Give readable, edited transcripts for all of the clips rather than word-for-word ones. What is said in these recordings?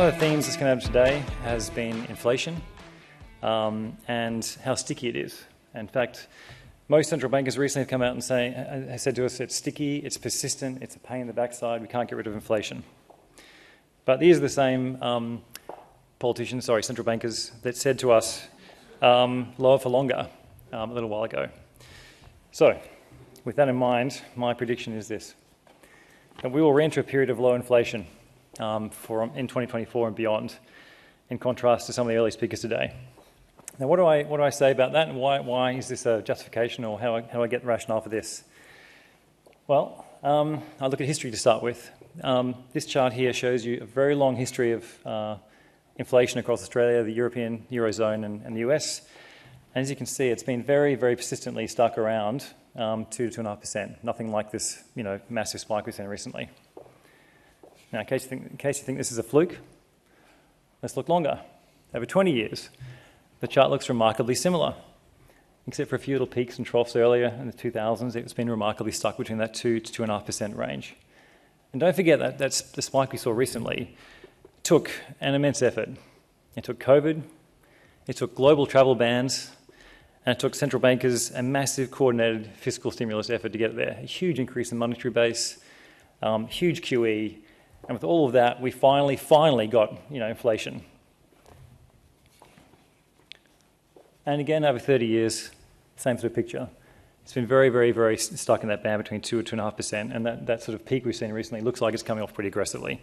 of the themes that's come out today has been inflation and how sticky it is. In fact, most central bankers recently have come out and said to us it's sticky, it's persistent, it's a pain in the backside, we can't get rid of inflation. But these are the same central bankers that said to us lower for longer a little while ago. So, with that in mind, my prediction is this: that we will re-enter a period of low inflation in 2024 and beyond, in contrast to some of the early speakers today. Now, what do I say about that, and why is this a justification, or how do I get the rationale for this? Well, I'll look at history to start with. This chart here shows you a very long history of inflation across Australia, the European Eurozone, and the US. And as you can see, it's been very, very persistently stuck around 2 to 2.5%. Nothing like this, massive spike we've seen recently. Now, in case you think this is a fluke, let's look longer. Over 20 years, the chart looks remarkably similar. Except for a few little peaks and troughs earlier in the 2000s, it's been remarkably stuck between that 2 to 2.5% range. And don't forget that the spike we saw recently took an immense effort. It took COVID, it took global travel bans, and it took central bankers a massive coordinated fiscal stimulus effort to get there. A huge increase in monetary base, huge QE, and with all of that, we finally got inflation. And again, over 30 years, same sort of picture. It's been very, very, very stuck in that band between 2 to 2.5%, and that sort of peak we've seen recently looks like it's coming off pretty aggressively.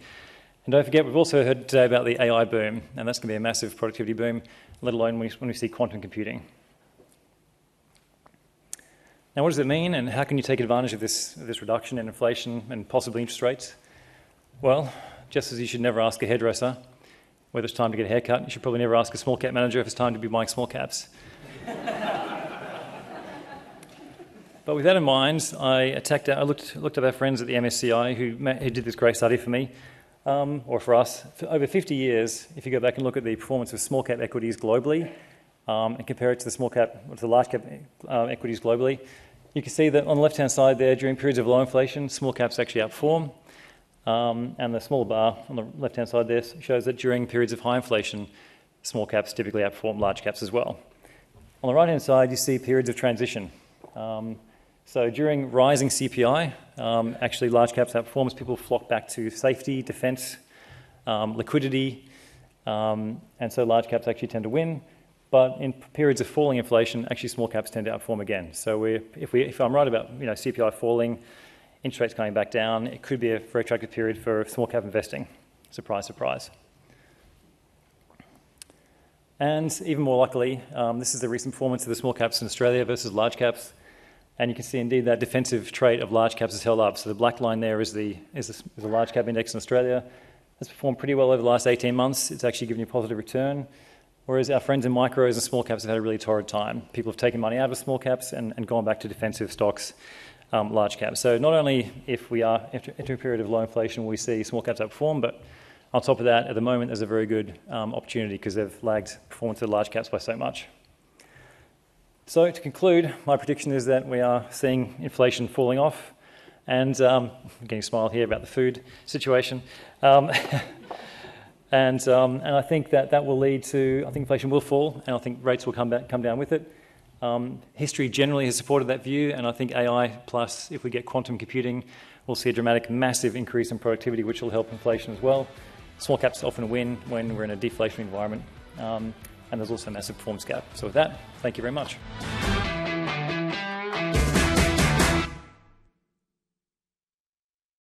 And don't forget, we've also heard today about the AI boom, and that's going to be a massive productivity boom, let alone when we see quantum computing. Now, what does it mean, and how can you take advantage of this reduction in inflation and possibly interest rates? Well, just as you should never ask a hairdresser whether it's time to get a haircut, you should probably never ask a small cap manager if it's time to be buying small caps. But with that in mind, I looked up our friends at the MSCI who did this great study for me, or for us. For over 50 years, if you go back and look at the performance of small cap equities globally and compare it to the large cap equities globally, you can see that on the left-hand side there, during periods of low inflation, small caps actually outperform. And the small bar on the left-hand side there shows that during periods of high inflation, small caps typically outperform large caps as well. On the right-hand side, you see periods of transition. So during rising CPI, actually large caps outperform as people flock back to safety, defence, liquidity, and so large caps actually tend to win. But in periods of falling inflation, actually small caps tend to outperform again. So if I'm right about CPI falling, interest rates coming back down, it could be a very attractive period for small cap investing. Surprise, surprise. And even more luckily, this is the recent performance of the small caps in Australia versus large caps. And you can see indeed that defensive trait of large caps has held up. So the black line there is the large cap index in Australia. It's performed pretty well over the last 18 months. It's actually given you a positive return. Whereas our friends in micros and small caps have had a really torrid time. People have taken money out of small caps and gone back to defensive stocks, large caps. So not only if we are into a period of low inflation will we see small caps outperform, but on top of that, at the moment, there's a very good opportunity because they've lagged performance of large caps by so much. So to conclude, my prediction is that we are seeing inflation falling off, and I'm getting a smile here about the food situation. And I think that will lead to, I think inflation will fall, and I think rates will come down with it. History generally has supported that view, and I think AI plus, if we get quantum computing, we'll see a dramatic, massive increase in productivity, which will help inflation as well. Small caps often win when we're in a deflationary environment, and there's also a massive performance gap. So with that, thank you very much.